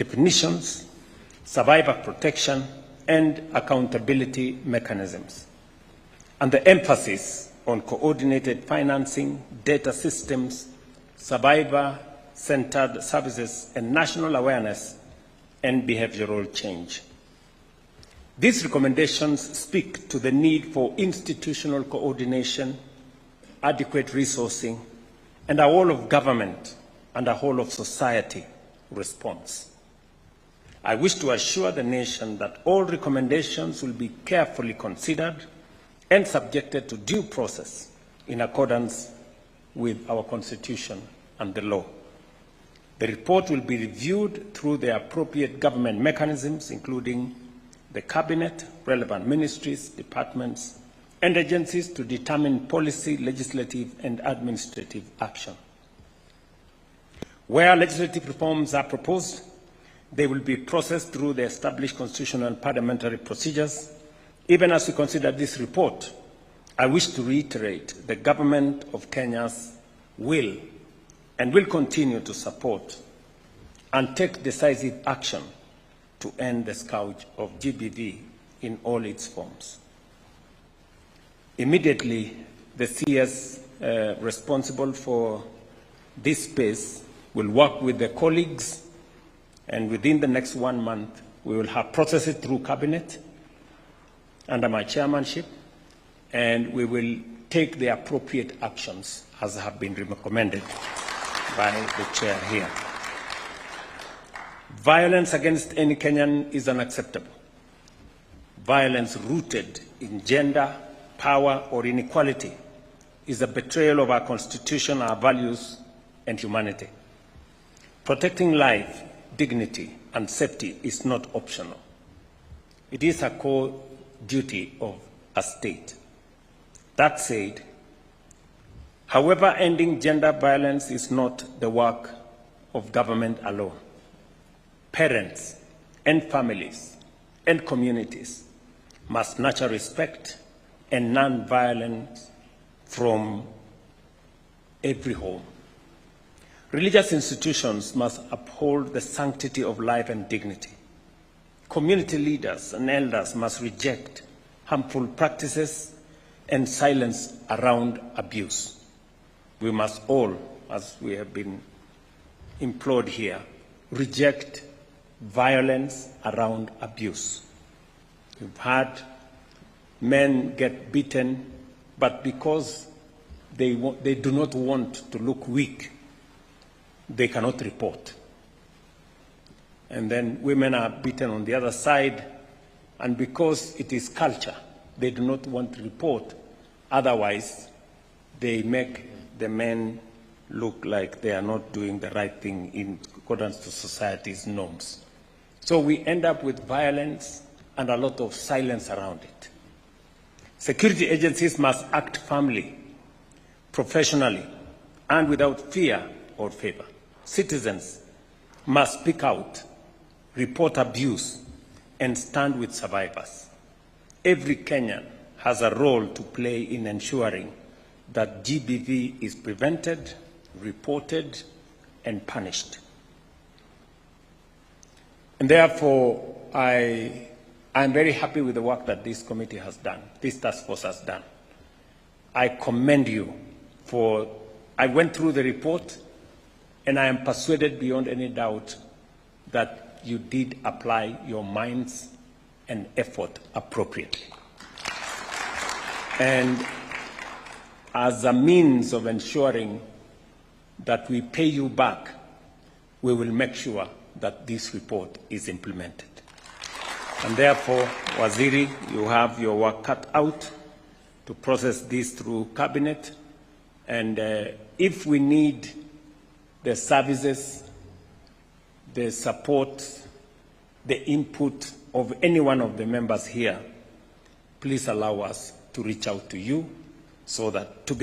definitions, survivor protection, and accountability mechanisms, and the emphasis on coordinated financing, data systems, survivor-centered services, and national awareness and behavioral change. These recommendations speak to the need for institutional coordination, adequate resourcing, and a whole of government and a whole of society response. I wish to assure the nation that all recommendations will be carefully considered and subjected to due process in accordance with our Constitution and the law. The report will be reviewed through the appropriate government mechanisms, including the Cabinet, relevant ministries, departments, and agencies to determine policy, legislative, and administrative action. Where legislative reforms are proposed, they will be processed through the established constitutional and parliamentary procedures. Even as we consider this report, I wish to reiterate the Government of Kenya's will and will continue to support and take decisive action to end the scourge of GBV in all its forms. Immediately, the CS responsible for this space will work with the colleagues, and within the next 1 month, we will have processed it through Cabinet under my chairmanship, and we will take the appropriate actions as have been recommended by the chair here. Violence against any Kenyan is unacceptable. Violence rooted in gender, power, or inequality is a betrayal of our Constitution, our values, and humanity. Protecting life, dignity, and safety is not optional. It is a core duty of a state. That said, however, ending gender violence is not the work of government alone. Parents and families and communities must nurture respect and non-violence from every home. Religious institutions must uphold the sanctity of life and dignity. Community leaders and elders must reject harmful practices and silence around abuse. We must all, as we have been implored here, reject violence around abuse. We've had men get beaten, but because they do not want to look weak, they cannot report. And then women are beaten on the other side, and because it is culture, they do not want to report. Otherwise, they make the men look like they are not doing the right thing in accordance to society's norms. So we end up with violence and a lot of silence around it. Security agencies must act firmly, professionally, and without fear or favor. Citizens must speak out, report abuse, and stand with survivors. Every Kenyan has a role to play in ensuring that GBV is prevented, reported, and punished. And therefore, I am very happy with the work that this committee has done, this task force has done. I commend you for, I went through the report, and I am persuaded beyond any doubt that you did apply your minds and effort appropriately. And as a means of ensuring that we pay you back, we will make sure that this report is implemented. And therefore, Waziri, you have your work cut out to process this through Cabinet. And if we need the services, the support, the input of any one of the members here, please allow us to reach out to you so that together